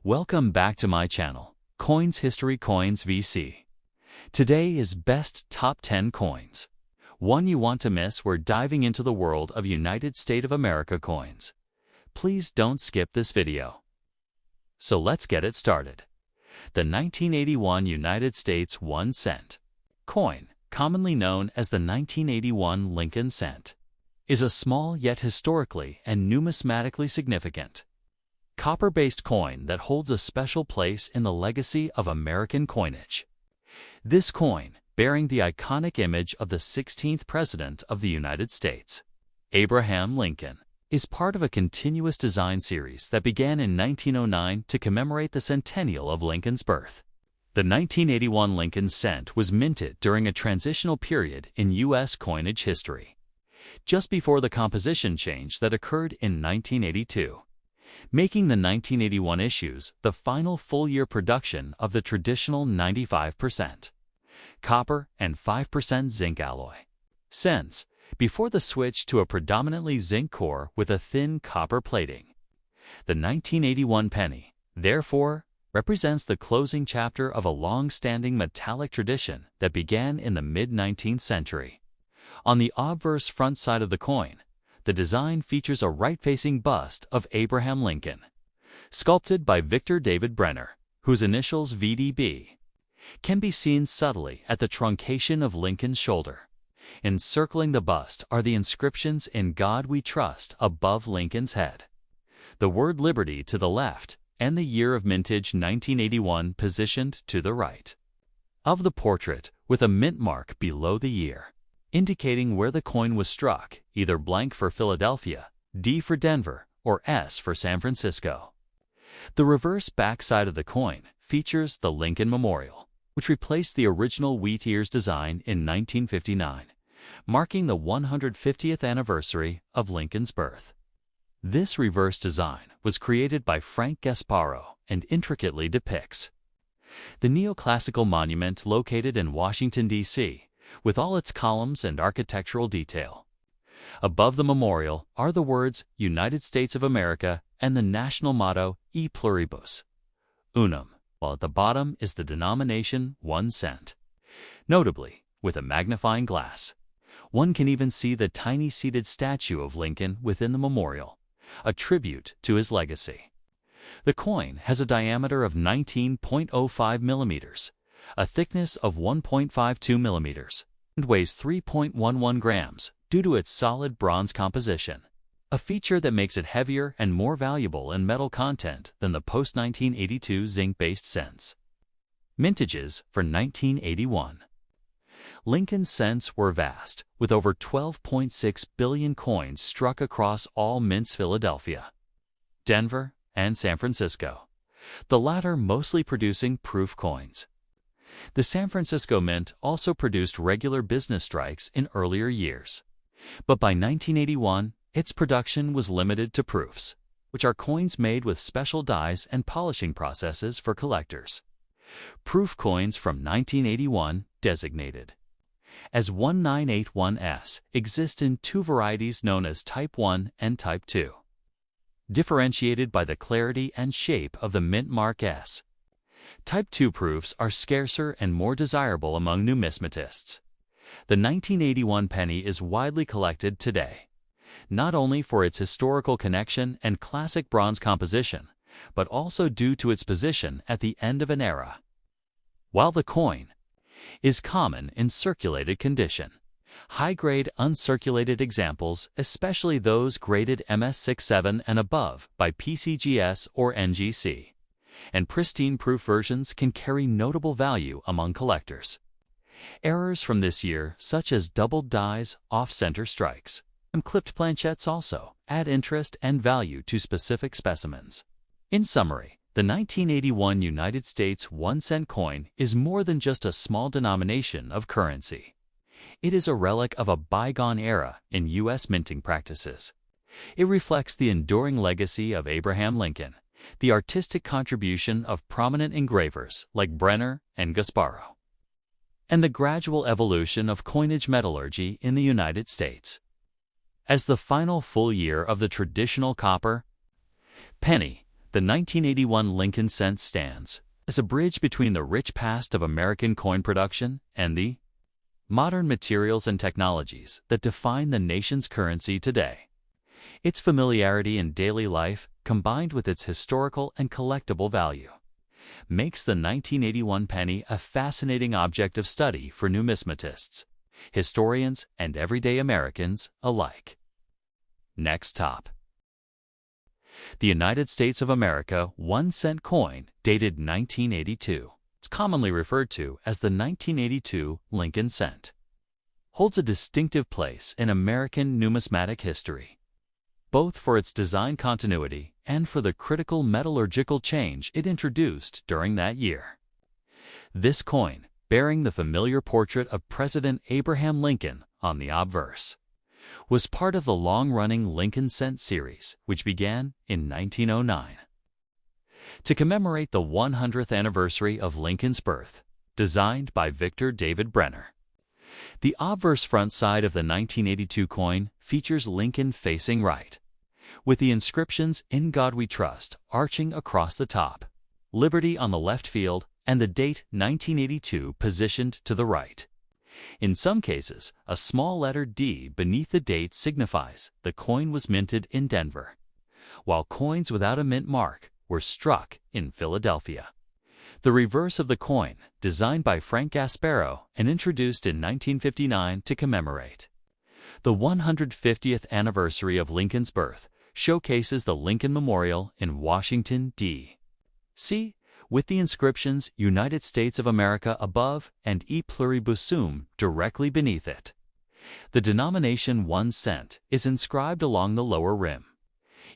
Welcome back to my channel, Coins History Coins VC. Today is Best Top 10 Coins. One you want to miss. We're diving into the world of United States of America coins. Please don't skip this video. So let's get it started. The 1981 United States 1 cent coin, commonly known as the 1981 Lincoln cent, is a small yet historically and numismatically significant copper-based coin that holds a special place in the legacy of American coinage. This coin, bearing the iconic image of the 16th President of the United States, Abraham Lincoln, is part of a continuous design series that began in 1909 to commemorate the centennial of Lincoln's birth. The 1981 Lincoln cent was minted during a transitional period in U.S. coinage history, just before the composition change that occurred in 1982. Making the 1981 issues the final full-year production of the traditional 95% copper and 5% zinc alloy cents, before the switch to a predominantly zinc core with a thin copper plating. The 1981 penny, therefore, represents the closing chapter of a long-standing metallic tradition that began in the mid-19th century. On the obverse front side of the coin, the design features a right-facing bust of Abraham Lincoln, sculpted by Victor David Brenner, whose initials VDB can be seen subtly at the truncation of Lincoln's shoulder. Encircling the bust are the inscriptions "In God We Trust" above Lincoln's head, the word "Liberty" to the left, and the year of mintage 1981 positioned to the right of the portrait, with a mint mark below the year, indicating where the coin was struck, either blank for Philadelphia, D for Denver, or S for San Francisco. The reverse backside of the coin features the Lincoln Memorial, which replaced the original wheat ears design in 1959, marking the 150th anniversary of Lincoln's birth. This reverse design was created by Frank Gasparo and intricately depicts the neoclassical monument located in Washington, D.C., with all its columns and architectural detail. Above the memorial are the words "United States of America" and the national motto "E pluribus unum," while at the bottom is the denomination 1 cent. Notably, with a magnifying glass, one can even see the tiny seated statue of Lincoln within the memorial, a tribute to his legacy. The coin has a diameter of 19.05 millimeters, a thickness of 1.52 millimeters, and weighs 3.11 grams due to its solid bronze composition, a feature that makes it heavier and more valuable in metal content than the post-1982 zinc-based cents. Mintages for 1981. Lincoln cents were vast, with over 12.6 billion coins struck across all mints: Philadelphia, Denver, and San Francisco, the latter mostly producing proof coins. The San Francisco Mint also produced regular business strikes in earlier years, but by 1981, its production was limited to proofs, which are coins made with special dies and polishing processes for collectors. Proof coins from 1981, designated as 1981S, exist in two varieties known as Type 1 and Type 2, differentiated by the clarity and shape of the mint mark S. Type 2 proofs are scarcer and more desirable among numismatists. The 1981 penny is widely collected today, not only for its historical connection and classic bronze composition, but also due to its position at the end of an era. While the coin is common in circulated condition, high-grade uncirculated examples, especially those graded MS67 and above by PCGS or NGC, and pristine proof versions can carry notable value among collectors. Errors from this year, such as doubled dies, off-center strikes, and clipped planchettes, also add interest and value to specific specimens. In summary, the 1981 United States 1 cent coin is more than just a small denomination of currency. It is a relic of a bygone era in U.S. minting practices. It reflects the enduring legacy of Abraham Lincoln, the artistic contribution of prominent engravers like Brenner and Gasparo, and the gradual evolution of coinage metallurgy in the United States. As the final full year of the traditional copper penny, The 1981 Lincoln cent stands as a bridge between the rich past of American coin production and the modern materials and technologies that define the nation's currency today. Its familiarity in daily life, combined with its historical and collectible value, makes the 1981 penny a fascinating object of study for numismatists, historians, and everyday Americans alike. Next top. The United States of America 1-cent coin dated 1982. It's commonly referred to as the 1982 Lincoln cent. Holds a distinctive place in American numismatic history, both for its design continuity and for the critical metallurgical change it introduced during that year. This coin, bearing the familiar portrait of President Abraham Lincoln on the obverse, was part of the long-running Lincoln cent series, which began in 1909. To commemorate the 100th anniversary of Lincoln's birth, designed by Victor David Brenner, the obverse front side of the 1982 coin features Lincoln facing right, with the inscriptions "In God We Trust" arching across the top, "Liberty" on the left field, and the date 1982 positioned to the right. In some cases, a small letter D beneath the date signifies the coin was minted in Denver, while coins without a mint mark were struck in Philadelphia. The reverse of the coin, designed by Frank Gasparo and introduced in 1959 to commemorate the 150th anniversary of Lincoln's birth, showcases the Lincoln Memorial in Washington, D.C., with the inscriptions "United States of America" above and "E Pluribus Sum" directly beneath it. The denomination 1 cent is inscribed along the lower rim.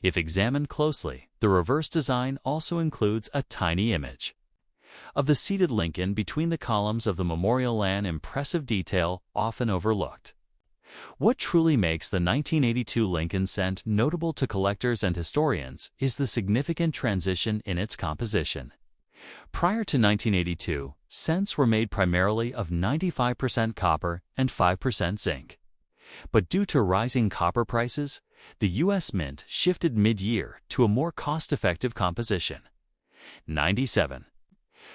If examined closely, the reverse design also includes a tiny image of the seated Lincoln between the columns of the memorial, an impressive detail often overlooked. What truly makes the 1982 Lincoln cent notable to collectors and historians is the significant transition in its composition. Prior to 1982, cents were made primarily of 95% copper and 5% zinc. But due to rising copper prices, the U.S. Mint shifted mid-year to a more cost-effective composition: 97,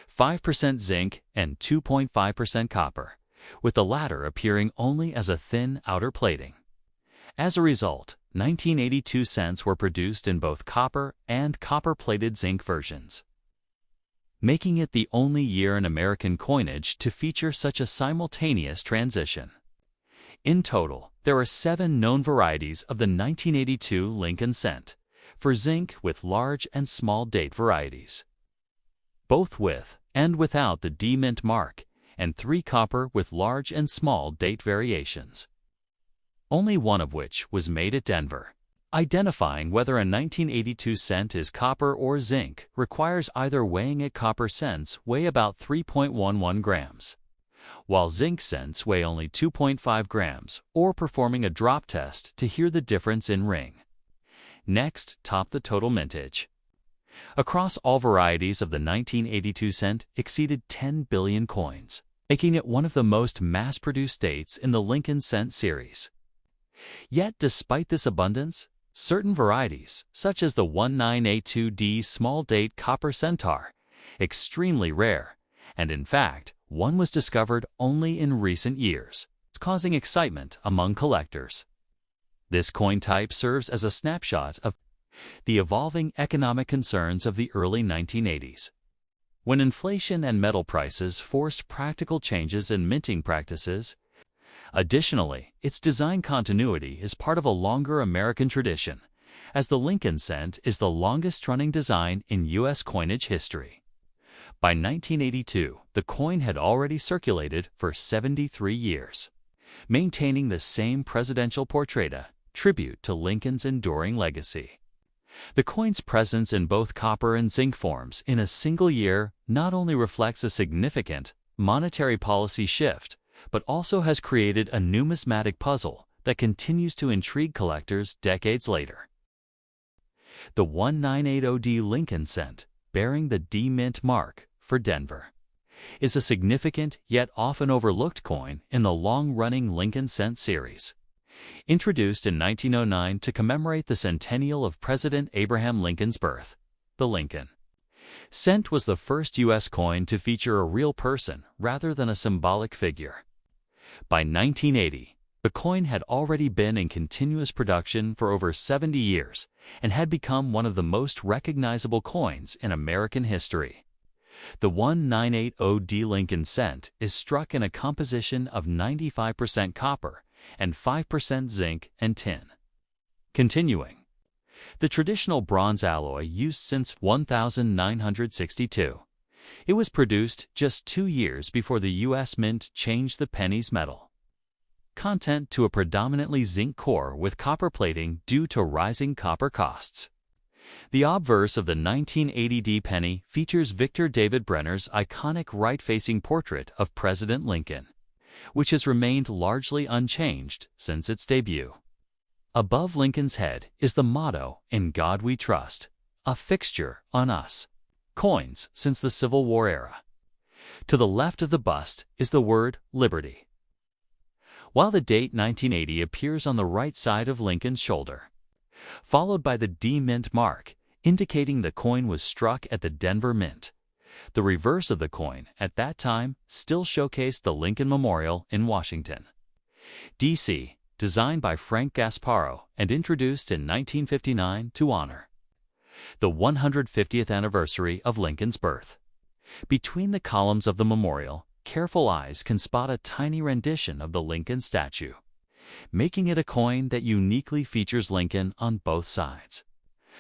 5% zinc and 2.5% copper, with the latter appearing only as a thin outer plating. As a result, 1982 cents were produced in both copper and copper-plated zinc versions, making it the only year in American coinage to feature such a simultaneous transition. In total, there are 7 known varieties of the 1982 Lincoln cent, for zinc with large and small date varieties, both with and without the D mint mark, and 3 copper with large and small date variations, only one of which was made at Denver. Identifying whether a 1982 cent is copper or zinc requires either weighing it. Copper cents weigh about 3.11 grams, while zinc cents weigh only 2.5 grams, or performing a drop test to hear the difference in ring. Next, top the total mintage. Across all varieties of the 1982 cent exceeded 10 billion coins, making it one of the most mass-produced dates in the Lincoln cent series. Yet, despite this abundance, certain varieties, such as the 1982D small date copper centaur, extremely rare, and in fact, one was discovered only in recent years, causing excitement among collectors. This coin type serves as a snapshot of the evolving economic concerns of the early 1980s, when inflation and metal prices forced practical changes in minting practices. Additionally, its design continuity is part of a longer American tradition, as the Lincoln cent is the longest-running design in U.S. coinage history. By 1982, the coin had already circulated for 73 years, maintaining the same presidential portrait, a tribute to Lincoln's enduring legacy. The coin's presence in both copper and zinc forms in a single year not only reflects a significant monetary policy shift, but also has created a numismatic puzzle that continues to intrigue collectors decades later. The 1980D Lincoln cent, bearing the D mint mark for Denver, is a significant yet often overlooked coin in the long-running Lincoln cent series. Introduced in 1909 to commemorate the centennial of President Abraham Lincoln's birth, the Lincoln cent was the first U.S. coin to feature a real person rather than a symbolic figure. By 1980, the coin had already been in continuous production for over 70 years and had become one of the most recognizable coins in American history. The 1980 Lincoln cent is struck in a composition of 95% copper and 5% zinc and tin. Continuing, the traditional bronze alloy used since 1962. It was produced just 2 years before the U.S. Mint changed the penny's metal content to a predominantly zinc core with copper plating due to rising copper costs. The obverse of the 1980 penny features Victor David Brenner's iconic right-facing portrait of President Lincoln, which has remained largely unchanged since its debut. Above Lincoln's head is the motto, "In God We Trust," a fixture on US coins since the Civil War era. To the left of the bust is the word "Liberty," while the date 1980 appears on the right side of Lincoln's shoulder, followed by the D Mint mark, indicating the coin was struck at the Denver Mint. The reverse of the coin, at that time, still showcased the Lincoln Memorial in Washington, D.C., designed by Frank Gasparro and introduced in 1959 to honor the 150th anniversary of Lincoln's birth. Between the columns of the memorial, careful eyes can spot a tiny rendition of the Lincoln statue, making it a coin that uniquely features Lincoln on both sides.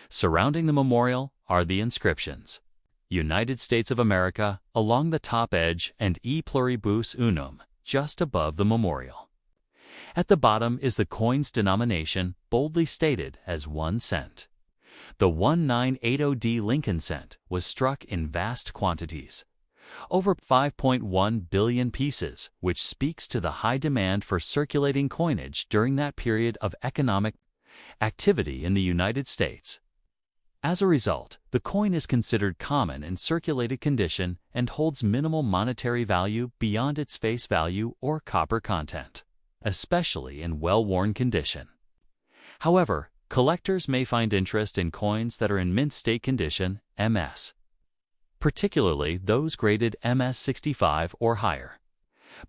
Surrounding the memorial are the inscriptions, "United States of America" along the top edge and "E Pluribus Unum" just above the memorial. At the bottom is the coin's denomination, boldly stated as 1 cent. The 1980 Lincoln cent was struck in vast quantities, over 5.1 billion pieces, which speaks to the high demand for circulating coinage during that period of economic activity in the United States. As a result, the coin is considered common in circulated condition and holds minimal monetary value beyond its face value or copper content, especially in well-worn condition. However, collectors may find interest in coins that are in mint state condition, MS, particularly those graded MS65 or higher.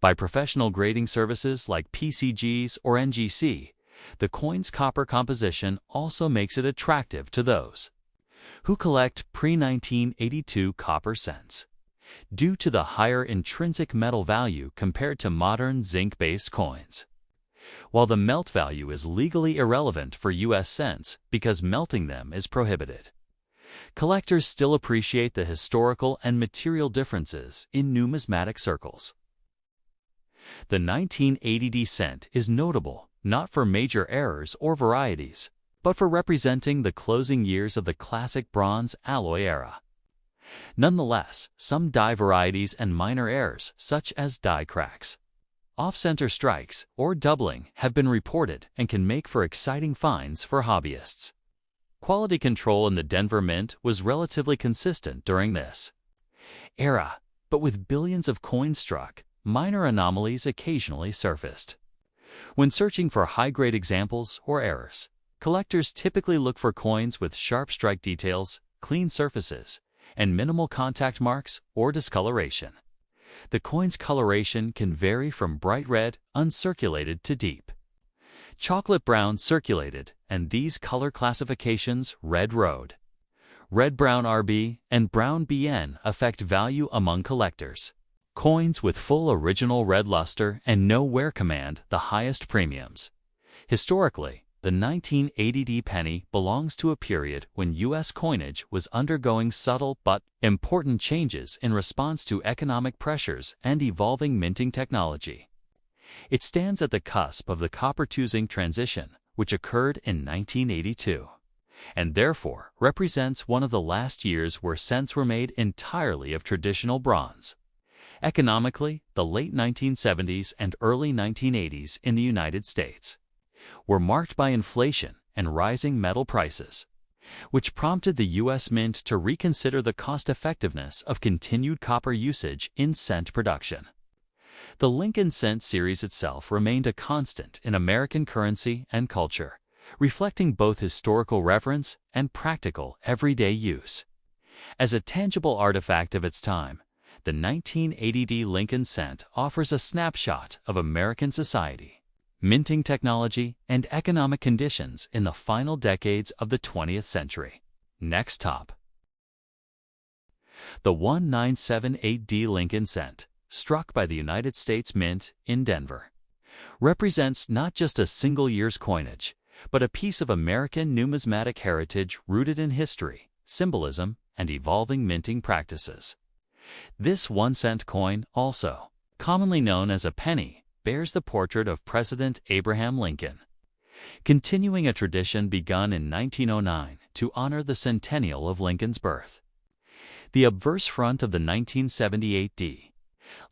By professional grading services like PCGs or NGC, the coin's copper composition also makes it attractive to those who collect pre-1982 copper cents, due to the higher intrinsic metal value compared to modern zinc-based coins. While the melt value is legally irrelevant for U.S. cents because melting them is prohibited, collectors still appreciate the historical and material differences in numismatic circles. The 1980 cent is notable not for major errors or varieties, but for representing the closing years of the classic bronze alloy era. Nonetheless, some die varieties and minor errors, such as die cracks, off-center strikes, or doubling, have been reported and can make for exciting finds for hobbyists. Quality control in the Denver Mint was relatively consistent during this era, but with billions of coins struck, minor anomalies occasionally surfaced. When searching for high-grade examples or errors, collectors typically look for coins with sharp strike details, clean surfaces, and minimal contact marks or discoloration. The coin's coloration can vary from bright red, uncirculated to deep chocolate brown circulated, and these color classifications, red road, red-brown RB, and brown BN, affect value among collectors. Coins with full original red luster and no wear command the highest premiums. Historically, the 1980 penny belongs to a period when U.S. coinage was undergoing subtle but important changes in response to economic pressures and evolving minting technology. It stands at the cusp of the copper-to-zinc transition, which occurred in 1982, and therefore represents one of the last years where cents were made entirely of traditional bronze. Economically, the late 1970s and early 1980s in the United States were marked by inflation and rising metal prices, which prompted the U.S. Mint to reconsider the cost-effectiveness of continued copper usage in cent production. The Lincoln cent series itself remained a constant in American currency and culture, reflecting both historical reverence and practical everyday use. As a tangible artifact of its time, the 1980 Lincoln cent offers a snapshot of American society, minting technology, and economic conditions in the final decades of the 20th century. Next top. The 1978 Lincoln cent, struck by the United States Mint in Denver, represents not just a single year's coinage, but a piece of American numismatic heritage rooted in history, symbolism, and evolving minting practices. This 1-cent coin, also commonly known as a penny, bears the portrait of President Abraham Lincoln, continuing a tradition begun in 1909 to honor the centennial of Lincoln's birth. The obverse front of the 1978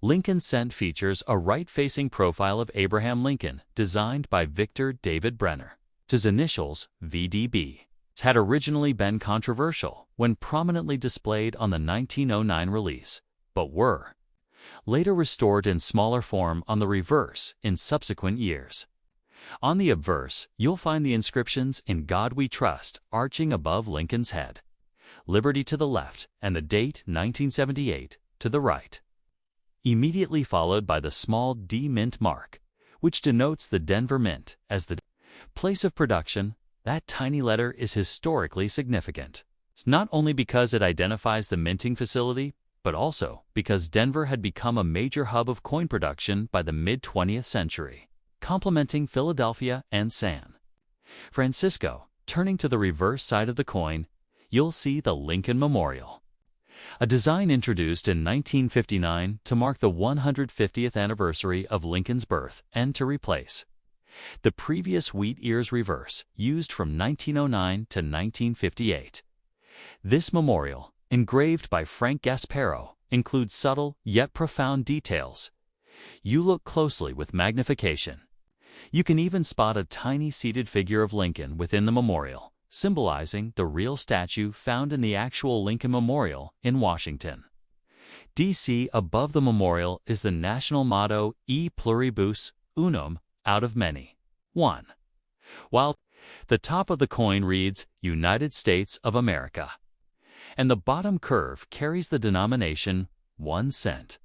Lincoln cent features a right-facing profile of Abraham Lincoln designed by Victor David Brenner. His initials, VDB, had originally been controversial when prominently displayed on the 1909 release, but were later restored in smaller form on the reverse in subsequent years. On the obverse, you'll find the inscriptions "In God We Trust" arching above Lincoln's head, "Liberty" to the left, and the date 1978 to the right. Immediately followed by the small D Mint mark, which denotes the Denver Mint as the place of production. That tiny letter is historically significant. It's not only because it identifies the minting facility, but also because Denver had become a major hub of coin production by the mid-20th century, complementing Philadelphia and San Francisco. Turning to the reverse side of the coin, you'll see the Lincoln Memorial, a design introduced in 1959 to mark the 150th anniversary of Lincoln's birth and to replace the previous wheat ears reverse used from 1909 to 1958. This memorial, engraved by Frank Gasparo, includes subtle yet profound details. You look closely with magnification. You can even spot a tiny seated figure of Lincoln within the memorial, symbolizing the real statue found in the actual Lincoln Memorial in Washington, D.C. Above the memorial is the national motto "E pluribus unum," out of many, one, while the top of the coin reads "United States of America," and the bottom curve carries the denomination 1 cent,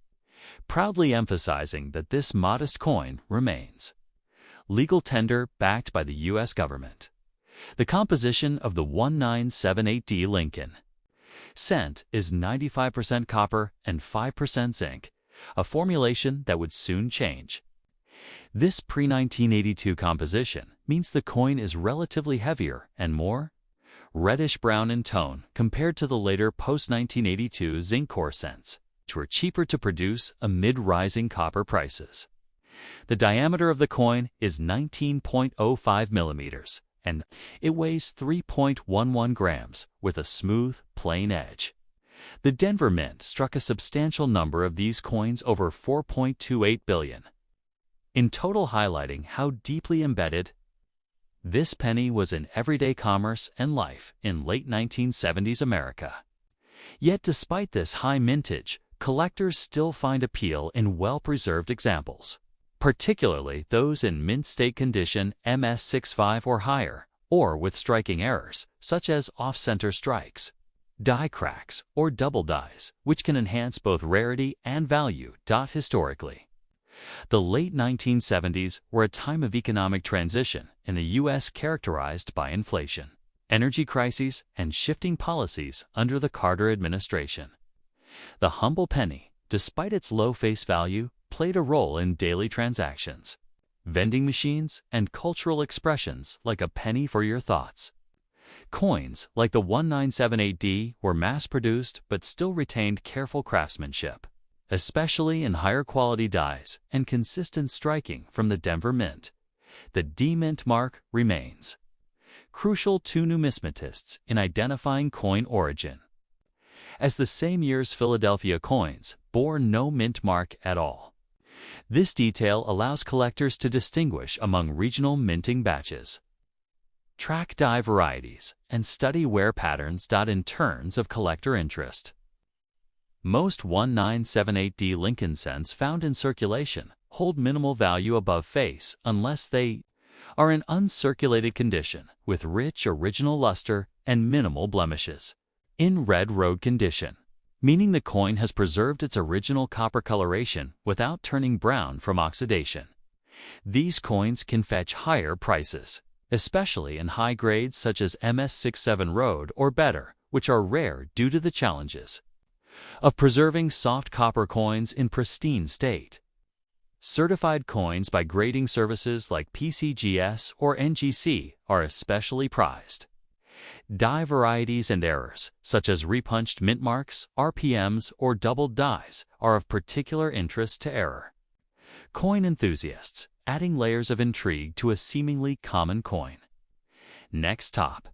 proudly emphasizing that this modest coin remains legal tender backed by the U.S. government. The composition of the 1978 Lincoln cent is 95% copper and 5% zinc, a formulation that would soon change. This pre-1982 composition means the coin is relatively heavier and more reddish-brown in tone compared to the later post-1982 zinc core cents, which were cheaper to produce amid rising copper prices. The diameter of the coin is 19.05 millimeters, and it weighs 3.11 grams with a smooth, plain edge. The Denver Mint struck a substantial number of these coins, over 4.28 billion. In total, highlighting how deeply embedded this penny was in everyday commerce and life in late 1970s America. Yet despite this high mintage, collectors still find appeal in well-preserved examples, particularly those in mint state condition MS65 or higher, or with striking errors, such as off-center strikes, die cracks, or double dies, which can enhance both rarity and value. Historically, the late 1970s were a time of economic transition in the U.S. characterized by inflation, energy crises, and shifting policies under the Carter administration. The humble penny, despite its low face value, played a role in daily transactions, vending machines, and cultural expressions like a penny for your thoughts. Coins like the 1978 were mass-produced but still retained careful craftsmanship, especially in higher quality dies and consistent striking from the Denver Mint. The D Mint mark remains crucial to numismatists in identifying coin origin, as the same year's Philadelphia coins bore no mint mark at all. This detail allows collectors to distinguish among regional minting batches, track die varieties, and study wear patterns. In terms of collector interest, most 1978 Lincoln cents found in circulation hold minimal value above face unless they are in uncirculated condition with rich original luster and minimal blemishes. in red road condition, meaning the coin has preserved its original copper coloration without turning brown from oxidation. These coins can fetch higher prices, especially in high grades such as MS67 road or better, which are rare due to the challenges of preserving soft copper coins in pristine state. Certified coins by grading services like PCGS or NGC are especially prized. Die varieties and errors, such as repunched mint marks, RPMs, or doubled dies, are of particular interest to error coin enthusiasts, adding layers of intrigue to a seemingly common coin. Next top.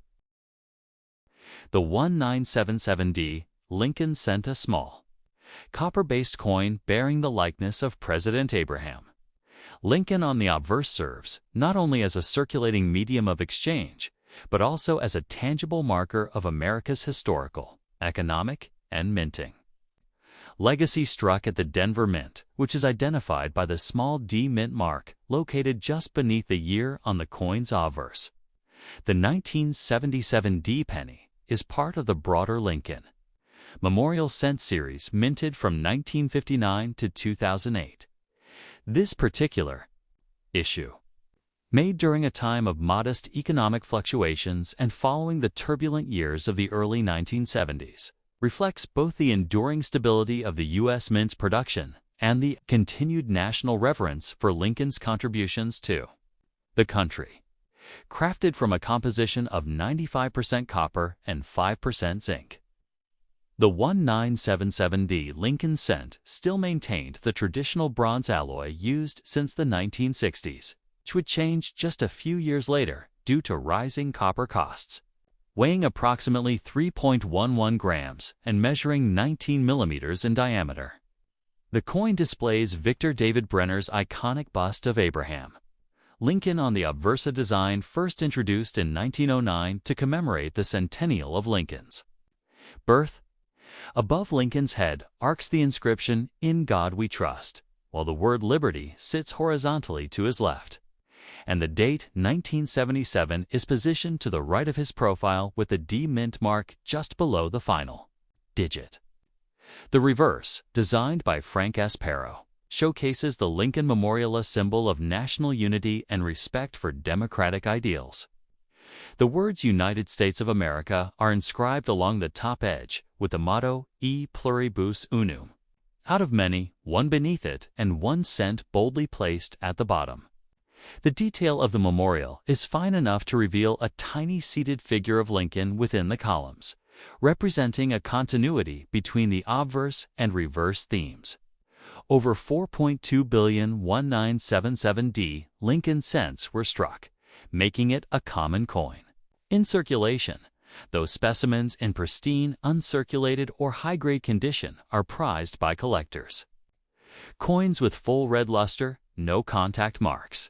The 1977D Lincoln Cent, a small, copper-based coin bearing the likeness of President Abraham Lincoln on the obverse serves not only as a circulating medium of exchange, but also as a tangible marker of America's historical, economic, and minting legacy. Struck at the Denver Mint, which is identified by the small D mint mark located just beneath the year on the coin's obverse. The 1977 D penny is part of the broader Lincoln Memorial Cent series minted from 1959 to 2008. This particular issue, made during a time of modest economic fluctuations and following the turbulent years of the early 1970s, reflects both the enduring stability of the U.S. Mint's production and the continued national reverence for Lincoln's contributions to the country. Crafted from a composition of 95% copper and 5% zinc, the 1977D Lincoln Cent still maintained the traditional bronze alloy used since the 1960s, which would change just a few years later due to rising copper costs. Weighing approximately 3.11 grams and measuring 19 millimeters in diameter, the coin displays Victor David Brenner's iconic bust of Abraham Lincoln on the obverse, a design first introduced in 1909 to commemorate the centennial of Lincoln's birth. Above Lincoln's head arcs the inscription, "In God We Trust," while the word liberty sits horizontally to his left, and the date 1977 is positioned to the right of his profile with the D mint mark just below the final digit. The reverse, designed by Frank S. Perro, showcases the Lincoln Memorial, a symbol of national unity and respect for democratic ideals. The words United States of America are inscribed along the top edge, with the motto E pluribus unum, out of many, one beneath it, and 1 cent boldly placed at the bottom. The detail of the memorial is fine enough to reveal a tiny seated figure of Lincoln within the columns, representing a continuity between the obverse and reverse themes. Over 4.2 billion 1977D Lincoln cents were struck, making it a common coin in circulation, though specimens in pristine, uncirculated, or high-grade condition are prized by collectors. Coins with full red luster, no contact marks,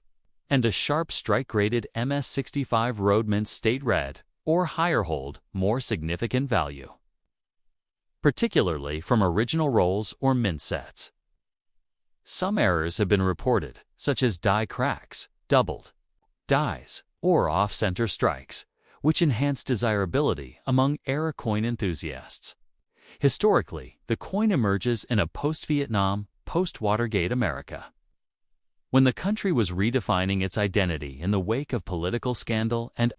and a sharp strike-graded MS65 road mint state red or higher hold more significant value, particularly from original rolls or mint sets. Some errors have been reported, such as die cracks, doubled dies, or off-center strikes, which enhance desirability among era coin enthusiasts. Historically, the coin emerges in a post-Vietnam, post-Watergate America, when the country was redefining its identity in the wake of political scandal and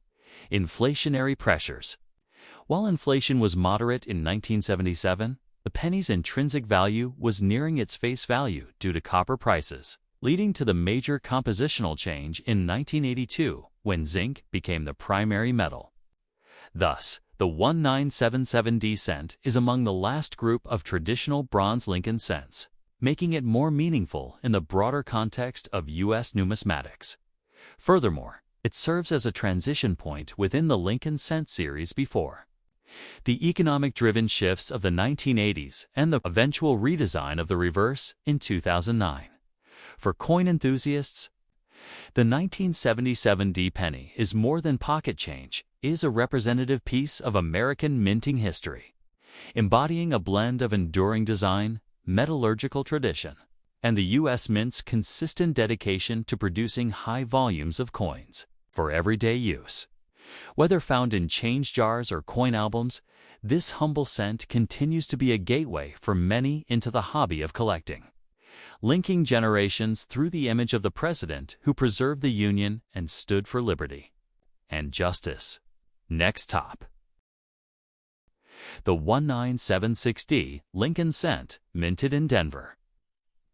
inflationary pressures. While inflation was moderate in 1977, the penny's intrinsic value was nearing its face value due to copper prices, leading to the major compositional change in 1982 when zinc became the primary metal. Thus, the 1977D cent is among the last group of traditional bronze Lincoln cents, making it more meaningful in the broader context of U.S. numismatics. Furthermore, it serves as a transition point within the Lincoln cent series before the economic-driven shifts of the 1980s and the eventual redesign of the reverse in 2009. For coin enthusiasts, the 1977D penny is more than pocket change, is a representative piece of American minting history, embodying a blend of enduring design, metallurgical tradition, and the U.S. Mint's consistent dedication to producing high volumes of coins for everyday use. Whether found in change jars or coin albums, This humble cent continues to be a gateway for many into the hobby of collecting, linking generations through the image of the president who preserved the Union and stood for liberty and justice. Next top. The 1976D Lincoln Cent, minted in Denver,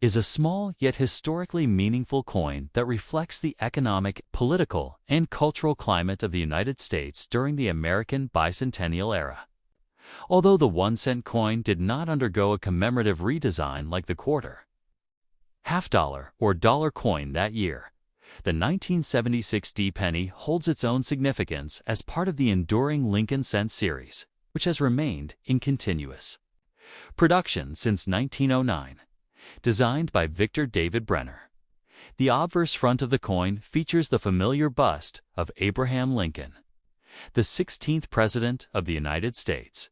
is a small yet historically meaningful coin that reflects the economic, political, and cultural climate of the United States during the American bicentennial era. Although the 1-cent coin did not undergo a commemorative redesign like the quarter, half-dollar, or dollar coin that year, the 1976D penny holds its own significance as part of the enduring Lincoln Cent series, which has remained in continuous production since 1909. Designed by Victor David Brenner, the obverse front of the coin features the familiar bust of Abraham Lincoln, the 16th President of the United States.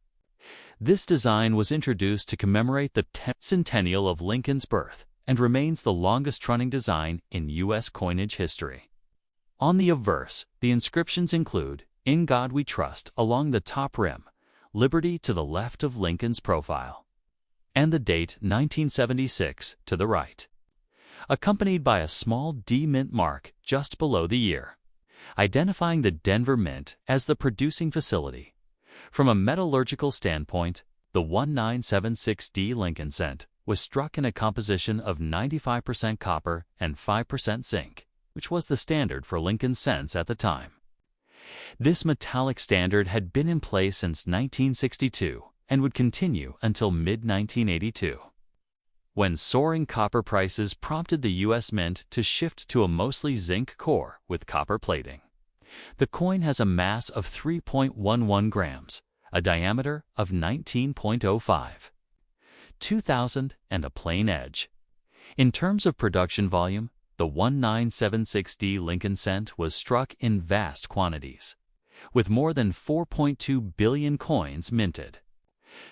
This design was introduced to commemorate the 10th centennial of Lincoln's birth and remains the longest-running design in U.S. coinage history. On the obverse, the inscriptions include, "In God We Trust" along the top rim, "Liberty" to the left of Lincoln's profile, and the date 1976 to the right, accompanied by a small D mint mark just below the year, identifying the Denver Mint as the producing facility. From a metallurgical standpoint, the 1976D Lincoln Cent was struck in a composition of 95% copper and 5% zinc, which was the standard for Lincoln cents at the time. This metallic standard had been in place since 1962 and would continue until mid-1982, when soaring copper prices prompted the U.S. Mint to shift to a mostly zinc core with copper plating. The coin has a mass of 3.11 grams, a diameter of 19.05, 2,000, and a plain edge. In terms of production volume, the 1976D Lincoln Cent was struck in vast quantities, with more than 4.2 billion coins minted.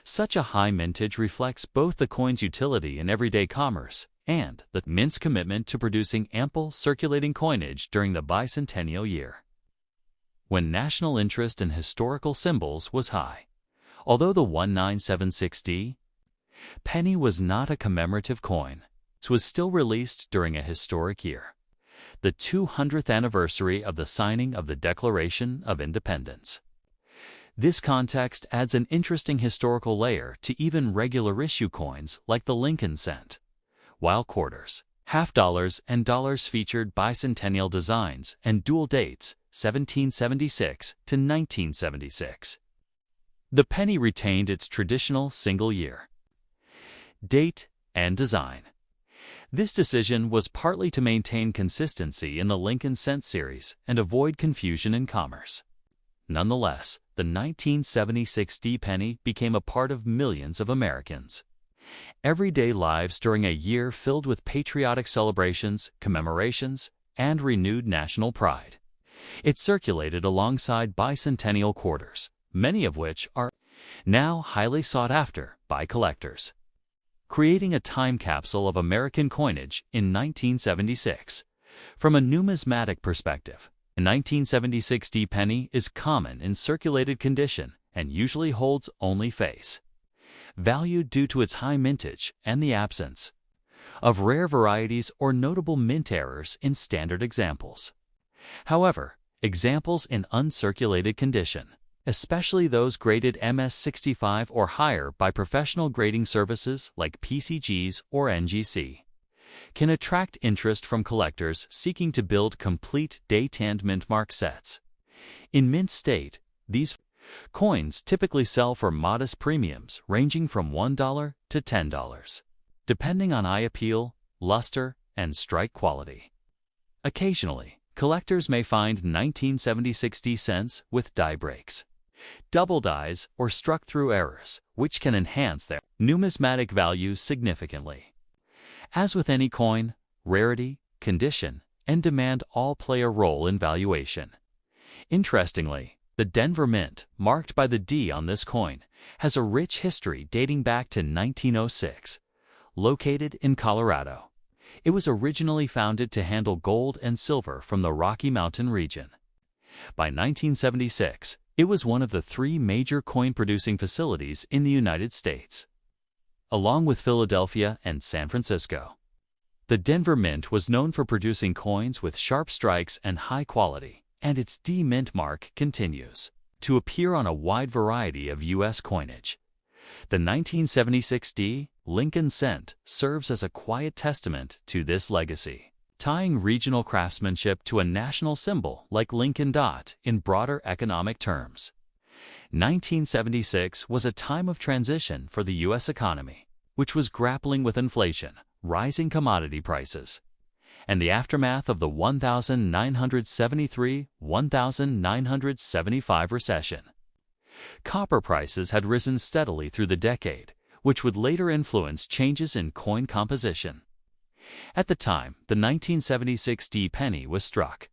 Such a high mintage reflects both the coin's utility in everyday commerce and the Mint's commitment to producing ample circulating coinage during the bicentennial year, when national interest in historical symbols was high. Although the 1976D penny was not a commemorative coin, it was still released during a historic year, the 200th anniversary of the signing of the Declaration of Independence. This context adds an interesting historical layer to even regular issue coins like the Lincoln Cent, while quarters, half-dollars, and dollars featured bicentennial designs and dual dates, 1776 to 1976. The penny retained its traditional single year, date, and design. This decision was partly to maintain consistency in the Lincoln Cent series and avoid confusion in commerce. Nonetheless, the 1976D penny became a part of millions of Americans' everyday lives during a year filled with patriotic celebrations, commemorations, and renewed national pride. It circulated alongside bicentennial quarters, many of which are now highly sought after by collectors, creating a time capsule of American coinage in 1976. From a numismatic perspective, a 1976D penny is common in circulated condition and usually holds only face value due to its high mintage and the absence of rare varieties or notable mint errors in standard examples. However, examples in uncirculated condition, especially those graded MS65 or higher by professional grading services like PCGs or NGC, can attract interest from collectors seeking to build complete date-and mint mark sets. In mint state, these coins typically sell for modest premiums ranging from $1 to $10, depending on eye appeal, luster, and strike quality. Occasionally, collectors may find 1976D cents with die breaks, double dies, or struck-through errors, which can enhance their numismatic value significantly. As with any coin, rarity, condition, and demand all play a role in valuation. Interestingly, the Denver Mint, marked by the D on this coin, has a rich history dating back to 1906. Located in Colorado, it was originally founded to handle gold and silver from the Rocky Mountain region. By 1976, It was one of the 3 major coin-producing facilities in the United States, along with Philadelphia and San Francisco. The Denver Mint was known for producing coins with sharp strikes and high quality, and its D-Mint mark continues to appear on a wide variety of U.S. coinage. The 1976 D. Lincoln cent serves as a quiet testament to this legacy, tying regional craftsmanship to a national symbol like Lincoln Dot in broader economic terms. 1976 was a time of transition for the U.S. economy, which was grappling with inflation, rising commodity prices, and the aftermath of the 1973-1975 recession. Copper prices had risen steadily through the decade, which would later influence changes in coin composition. At the time the 1976 D penny was struck,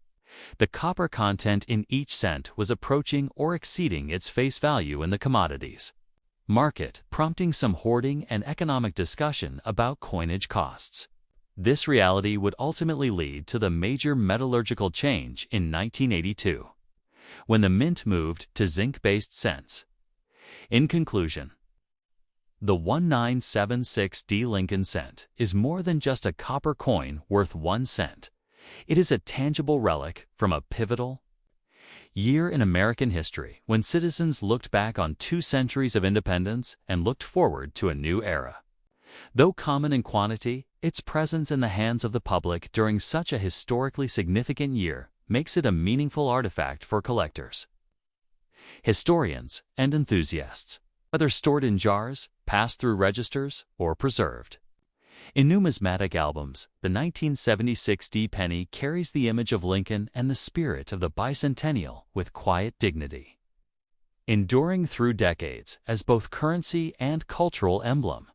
the copper content in each cent was approaching or exceeding its face value in the commodities market, prompting some hoarding and economic discussion about coinage costs. This reality would ultimately lead to the major metallurgical change in 1982, when the mint moved to zinc-based cents. In conclusion, the 1976 D Lincoln cent is more than just a copper coin worth 1 cent. It is a tangible relic from a pivotal year in American history when citizens looked back on 2 centuries of independence and looked forward to a new era. Though common in quantity, its presence in the hands of the public during such a historically significant year makes it a meaningful artifact for collectors, historians, and enthusiasts, whether stored in jars, passed through registers, or preserved. In numismatic albums, the 1976 D penny carries the image of Lincoln and the spirit of the bicentennial with quiet dignity, enduring through decades as both currency and cultural emblem.